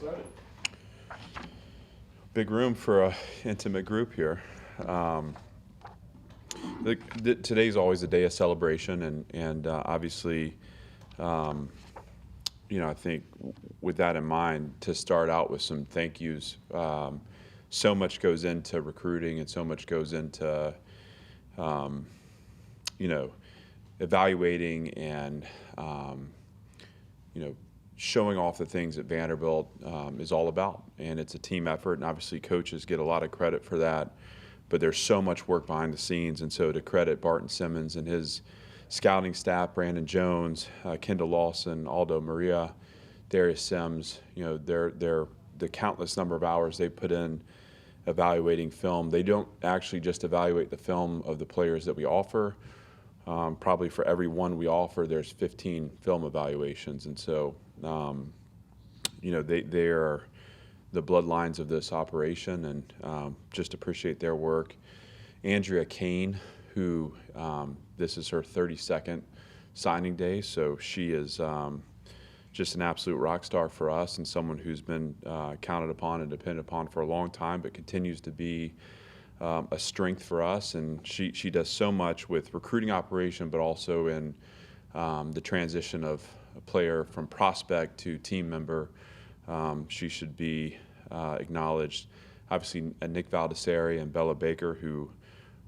started. Big room for an intimate group here. Um, Today's always a day of celebration, and obviously, um, I think with that in mind, to start out with some thank yous. So much goes into recruiting, and so much goes into um, you know evaluating and um, you know showing off the things that Vanderbilt is all about, and it's a team effort. And obviously, coaches get a lot of credit for that, but there's so much work behind the scenes. And so, to credit Barton Simmons and his scouting staff, Brandon Jones, Kendall Lawson, Aldo Maria, Darius Sims, they're the countless number of hours they put in evaluating film. They don't actually just evaluate the film of the players that we offer. Probably for every one we offer, there's 15 film evaluations, and so they are the bloodlines of this operation, and just appreciate their work. Andrea Kane, who this is her 32nd signing day, so she is just an absolute rock star for us, and someone who's been counted upon and depended upon for a long time, but continues to be a strength for us. And she does so much with recruiting operation, but also in the transition of a player from prospect to team member. She should be acknowledged. Obviously, Nick Valdesari and Bella Baker, who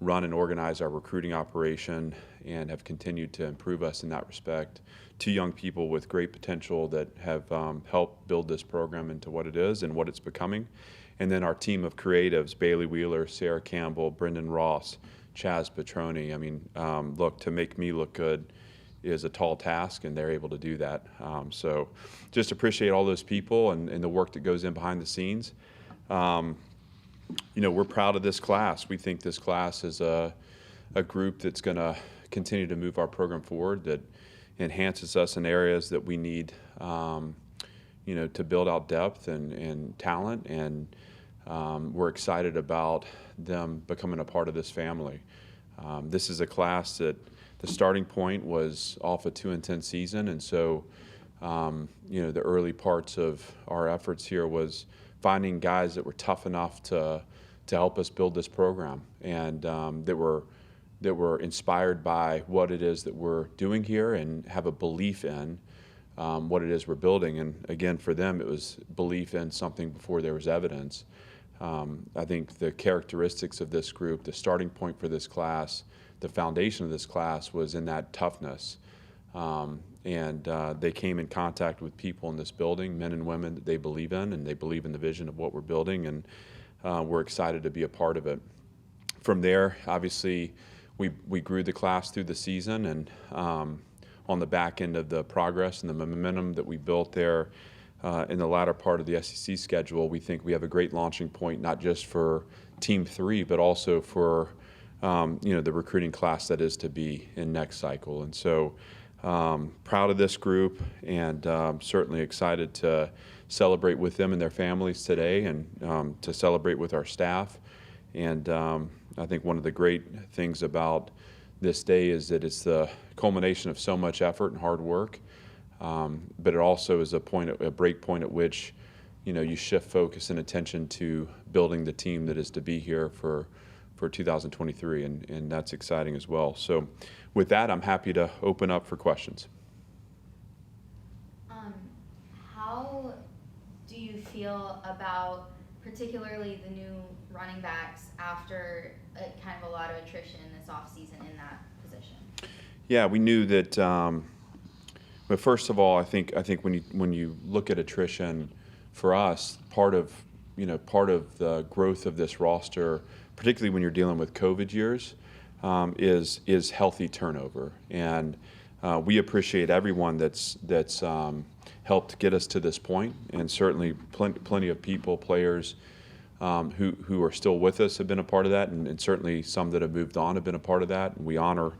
run and organize our recruiting operation and have continued to improve us in that respect. Two young people with great potential that have helped build this program into what it is and what it's becoming. And then our team of creatives, Bailey Wheeler, Sarah Campbell, Brendan Ross, Chaz Petroni. I mean, look, to make me look good is a tall task, and they're able to do that. So just appreciate all those people and the work that goes in behind the scenes. We're proud of this class. We think this class is a group that's going to continue to move our program forward, that enhances us in areas that we need, to build out depth and talent. And we're excited about them becoming a part of this family. This is a class that the starting point was off a 2-10 season, and so the early parts of our efforts here was finding guys that were tough enough to help us build this program, and that were inspired by what it is that we're doing here and have a belief in what it is we're building. And again, for them, it was belief in something before there was evidence. I think the characteristics of this group, the starting point for this class, the foundation of this class was in that toughness. And they came in contact with people in this building, men and women that they believe in, and they believe in the vision of what we're building, and we're excited to be a part of it. From there, obviously, we grew the class through the season, and on the back end of the progress and the momentum that we built there in the latter part of the SEC schedule, we think we have a great launching point, not just for Team 3, but also for the recruiting class that is to be in next cycle. And so proud of this group, and certainly excited to celebrate with them and their families today, and to celebrate with our staff. And I think one of the great things about this day is that it's the culmination of so much effort and hard work, but it also is a break point at which you shift focus and attention to building the team that is to be here for 2023, and that's exciting as well. So with that, I'm happy to open up for questions. How do you feel about particularly the new running backs after kind of a lot of attrition this offseason in that position? Yeah, we knew that. But first of all, I think when you look at attrition, for us, part of the growth of this roster, particularly when you're dealing with COVID years, is healthy turnover, and we appreciate everyone that's helped get us to this point, and certainly plenty of people, players who are still with us have been a part of that, and certainly some that have moved on have been a part of that. And we honor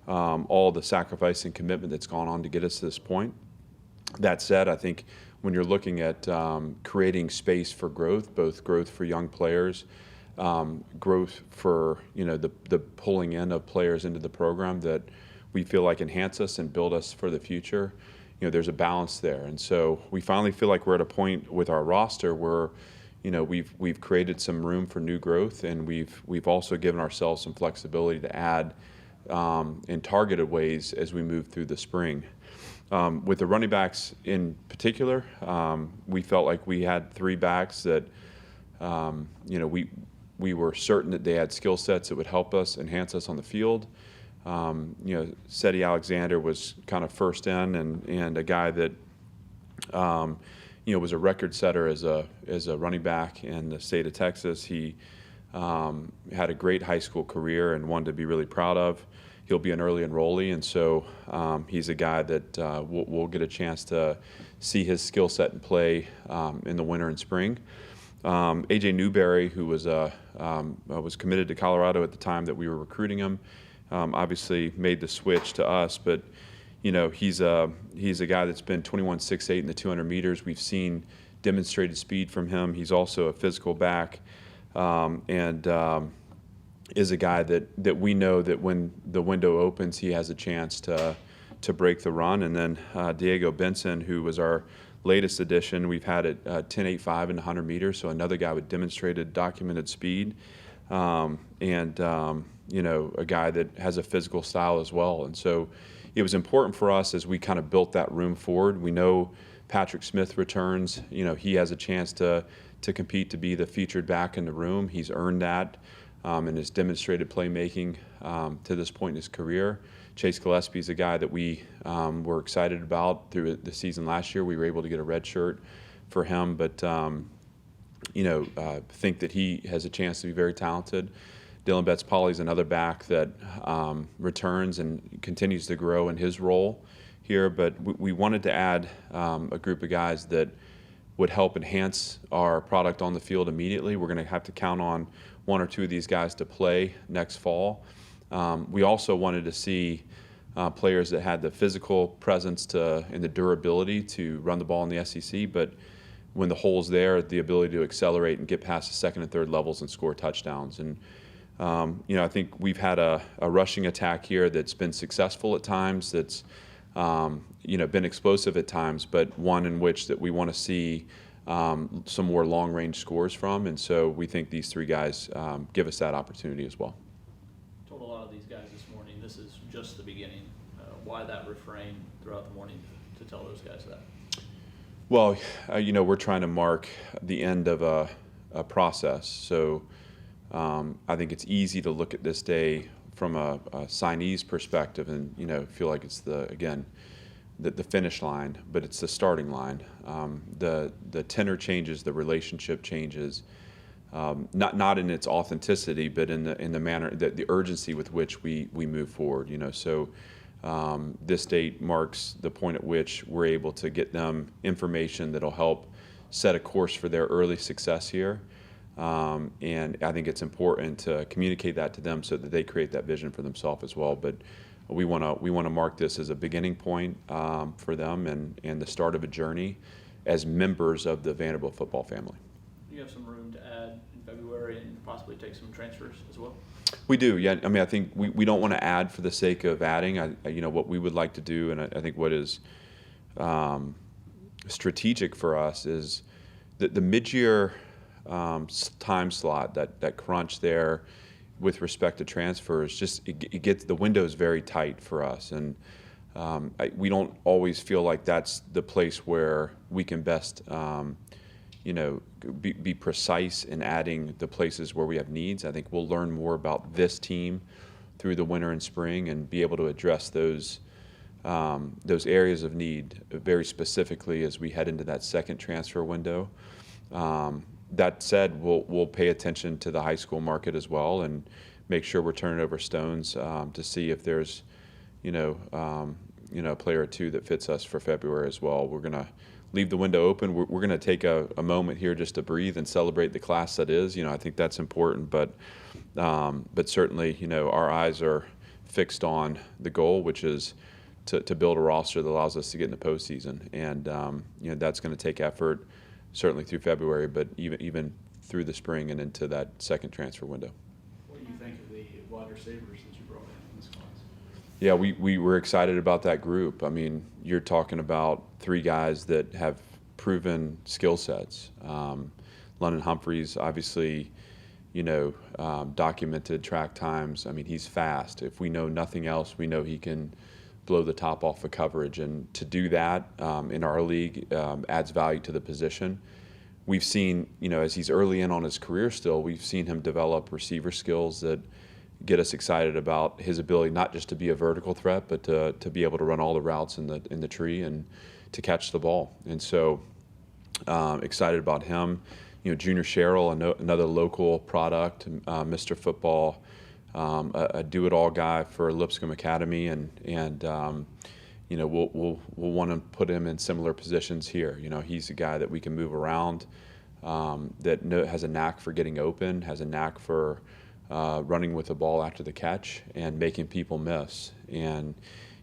all the sacrifice and commitment that's gone on to get us to this point. That said, I think when you're looking at creating space for growth, both growth for young players, growth for the pulling in of players into the program that we feel like enhance us and build us for the future, there's a balance there. And so we finally feel like we're at a point with our roster where, we've created some room for new growth, and we've also given ourselves some flexibility to add in targeted ways as we move through the spring. With the running backs in particular, we felt like we had three backs that, we were certain that they had skill sets that would help us, enhance us on the field. Seti Alexander was kind of first in, and a guy that, was a record setter as a running back in the state of Texas. He had a great high school career and one to be really proud of. He'll be an early enrollee, and so he's a guy that we'll get a chance to see his skill set and play in the winter and spring. A.J. Newberry, who was committed to Colorado at the time that we were recruiting him, obviously made the switch to us, but he's a guy that's been 21.68 in the 200 meters. We've seen demonstrated speed from him. He's also a physical back, and is a guy that we know that when the window opens, he has a chance to break the run. And then Diego Benson, who was our latest addition, we've had at 10.85 in 100 meters, so another guy with demonstrated documented speed, and a guy that has a physical style as well. And so it was important for us as we kind of built that room forward. We know Patrick Smith returns. He has a chance to compete to be the featured back in the room. He's earned that and has demonstrated playmaking to this point in his career. Chase Gillespie is a guy that we were excited about through the season last year. We were able to get a red shirt for him, but think that he has a chance to be very talented. Dylan Betts-Polly is another back that returns and continues to grow in his role here, but we wanted to add a group of guys that would help enhance our product on the field immediately. We're going to have to count on one or two of these guys to play next fall. We also wanted to see players that had the physical presence and the durability to run the ball in the SEC, but when the hole's there, the ability to accelerate and get past the second and third levels and score touchdowns. And I think we've had a rushing attack here that's been successful at times, that's been explosive at times, but one in which that we want to see some more long-range scores from. And so we think these three guys give us that opportunity as well. Told a lot of these guys this morning, this is just the beginning. Why that refrain throughout the morning to tell those guys that? Well, we're trying to mark the end of a process. So I think it's easy to look at this day from a signee's perspective and, feel like it's the finish line, but it's the starting line. The tenor changes, the relationship changes, not in its authenticity, but in the manner, the urgency with which we move forward. So this date marks the point at which we're able to get them information that'll help set a course for their early success here. And I think it's important to communicate that to them so that they create that vision for themselves as well. But we want to mark this as a beginning point for them and the start of a journey as members of the Vanderbilt football family. You have some room to add in February and possibly take some transfers as well? We do, yeah. I mean, I think we don't want to add for the sake of adding. What we would like to do, and I think what is strategic for us is that the mid-year time slot, that crunch there with respect to transfers, just it gets the window is very tight for us, and we don't always feel like that's the place where we can best be precise in adding the places where we have needs. I think we'll learn more about this team through the winter and spring and be able to address those areas of need very specifically as we head into that second transfer window. That said, we'll pay attention to the high school market as well and make sure we're turning over stones to see if there's a player or two that fits us for February as well. We're going to leave the window open. We're going to take a moment here just to breathe and celebrate the class that is. I think that's important, but certainly, our eyes are fixed on the goal, which is to build a roster that allows us to get in the postseason. And, that's going to take effort, certainly through February, but even through the spring and into that second transfer window. What do you think of the wide receivers that you brought in this class? Yeah, we were excited about that group. I mean, you're talking about three guys that have proven skill sets. London Humphreys, obviously, documented track times. I mean, he's fast. If we know nothing else, we know he can blow the top off of coverage. And to do that in our league adds value to the position. We've seen, as he's early in on his career still, we've seen him develop receiver skills that get us excited about his ability not just to be a vertical threat, but to be able to run all the routes in the tree and to catch the ball. And so excited about him. Junior Sherrill, another local product, Mr. Football, a do-it-all guy for Lipscomb Academy, and we'll want to put him in similar positions here. He's a guy that we can move around, that has a knack for getting open, has a knack for running with the ball after the catch and making people miss. And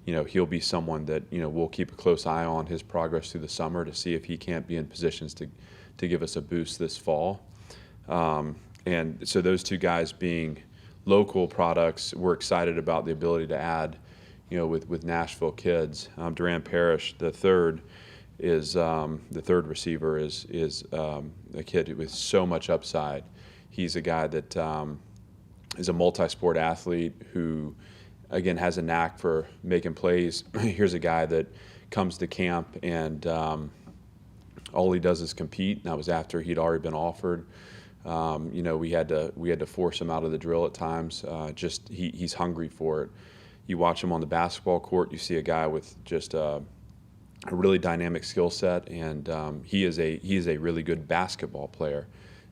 he'll be someone that we'll keep a close eye on his progress through the summer to see if he can't be in positions to give us a boost this fall. And so those two guys being local products, we're excited about the ability to add, with Nashville kids. Duran Parrish, the third receiver, is a kid with so much upside. He's a guy that is a multi-sport athlete who, again, has a knack for making plays. Here's a guy that comes to camp and all he does is compete. And that was after he'd already been offered. We had to force him out of the drill at times. He's hungry for it. You watch him on the basketball court, you see a guy with just a really dynamic skill set, and he is a really good basketball player.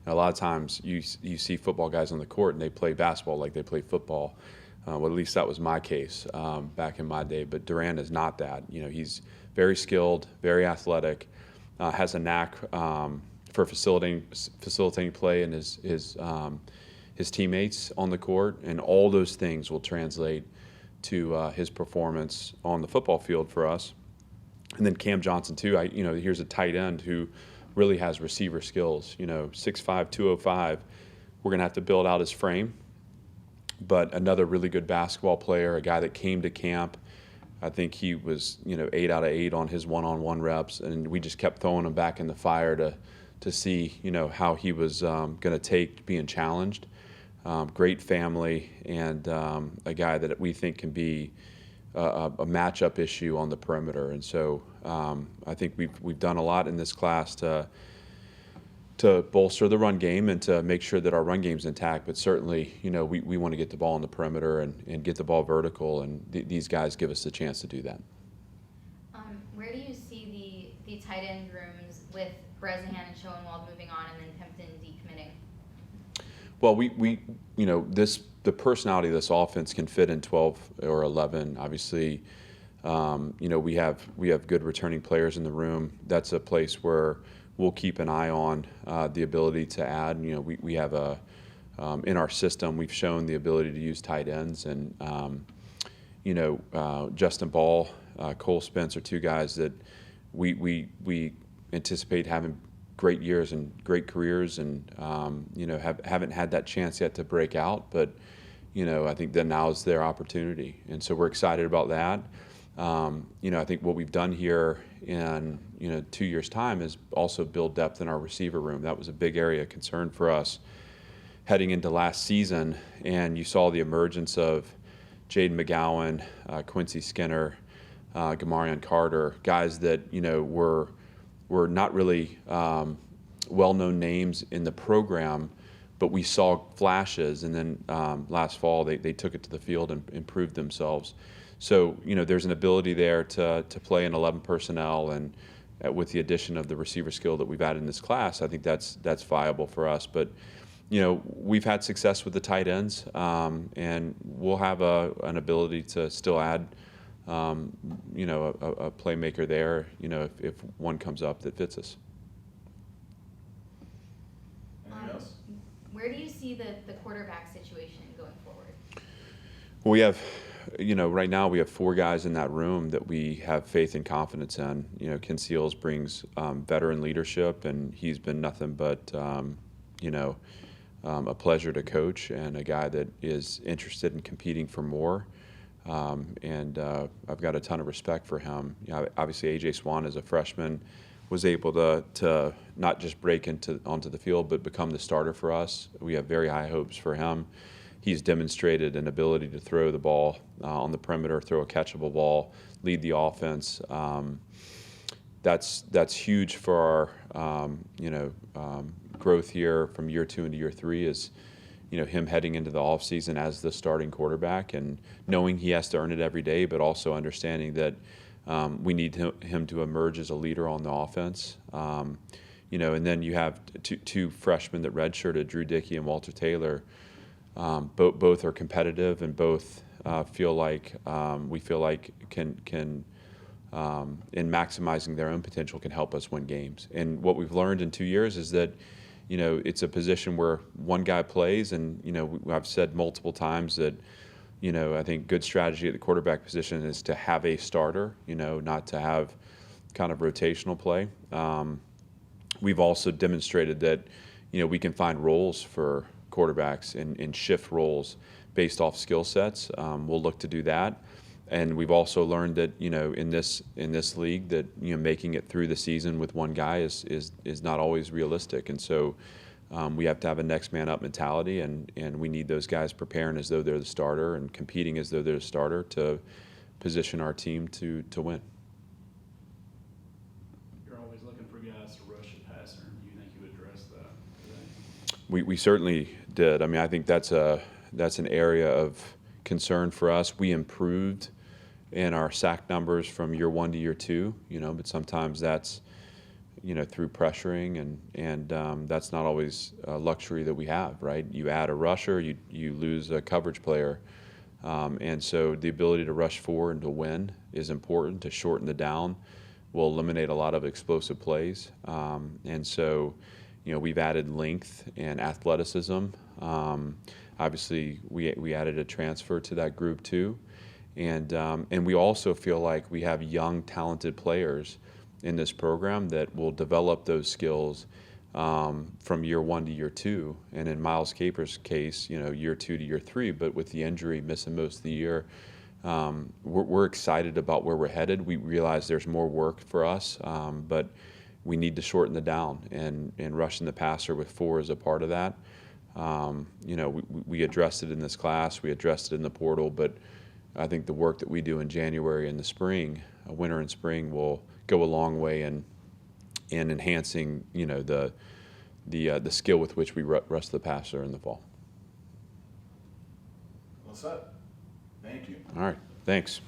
And a lot of times you see football guys on the court and they play basketball like they play football. Well, at least that was my case back in my day. But Duran is not that. He's very skilled, very athletic, has a knack for facilitating play and his teammates on the court, and all those things will translate to his performance on the football field for us. And then Cam Johnson too. Here's a tight end who really has receiver skills. 6'5", 205. We're gonna have to build out his frame, but another really good basketball player, a guy that came to camp. I think he was 8 out of 8 on his one-on-one reps, and we just kept throwing him back in the fire to see how he was going to take being challenged. Great family, and a guy that we think can be a matchup issue on the perimeter. And so I think we've done a lot in this class to bolster the run game and to make sure that our run game's intact. But certainly, we want to get the ball on the perimeter and get the ball vertical, and these guys give us the chance to do that. Where do you see the tight end rooms with Bresahan and Schoenwald moving on and then Kempton decommitting? Well, the personality of this offense can fit in 12 or 11. Obviously, we have good returning players in the room. That's a place where we'll keep an eye on the ability to add. We have in our system, we've shown the ability to use tight ends, and Justin Ball, Cole Spence are two guys that we anticipate having great years and great careers, and haven't had that chance yet to break out, but I think that now is their opportunity, and so we're excited about that. I think what we've done here in 2 years' time is also build depth in our receiver room. That was a big area of concern for us heading into last season, and you saw the emergence of Jaden McGowan, Quincy Skinner, Gamarion Carter, guys that were not really well-known names in the program, but we saw flashes, and then last fall they took it to the field and improved themselves. So there's an ability there to play in 11 personnel, and with the addition of the receiver skill that we've added in this class, I think that's viable for us. But we've had success with the tight ends, and we'll have an ability to still add a playmaker there, if one comes up that fits us. Anything else? Where do you see the quarterback situation going forward? Well, we have, right now we have 4 guys in that room that we have faith and confidence in. Ken Seals brings veteran leadership, and he's been nothing but, a pleasure to coach, and a guy that is interested in competing for more. and I've got a ton of respect for him. You know, obviously, A.J. Swan as a freshman was able to not just break onto the field, but become the starter for us. We have very high hopes for him. He's demonstrated an ability to throw the ball on the perimeter, throw a catchable ball, lead the offense. That's huge for our growth here from year 2 into year 3 is him heading into the offseason as the starting quarterback and knowing he has to earn it every day, but also understanding that we need him to emerge as a leader on the offense. And then you have two freshmen that redshirted, Drew Dickey and Walter Taylor. Both are competitive and both feel like can in maximizing their own potential can help us win games. And what we've learned in 2 years is that it's a position where one guy plays, and I've said multiple times that I think good strategy at the quarterback position is to have a starter, not to have kind of rotational play. We've also demonstrated that we can find roles for quarterbacks and shift roles based off skill sets. We'll look to do that. And we've also learned that in this league that making it through the season with one guy is not always realistic, and so we have to have a next man up mentality, and we need those guys preparing as though they're the starter and competing as though they're the starter to position our team to win. You're always looking for guys to rush the passer. Do you think you addressed that today? We certainly did. I mean, I think that's an area of concern for us. We improved in our sack numbers from year 1 to year 2, but sometimes that's through pressuring, and that's not always a luxury that we have, right? You add a rusher, you lose a coverage player, and so the ability to rush forward and to win is important. To shorten the down will eliminate a lot of explosive plays, and so we've added length and athleticism. Obviously, we added a transfer to that group too, and we also feel like we have young, talented players in this program that will develop those skills from year 1 to year 2. And in Miles Caper's case, year 2 to year 3. But with the injury, missing most of the year, we're excited about where we're headed. We realize there's more work for us, but we need to shorten the down, and rushing the passer with 4 is a part of that. We addressed it in this class, we addressed it in the portal, but I think the work that we do in January and the spring, winter and spring, will go a long way in enhancing, the skill with which we rush the passer in the fall. Well said. Thank you. All right, thanks.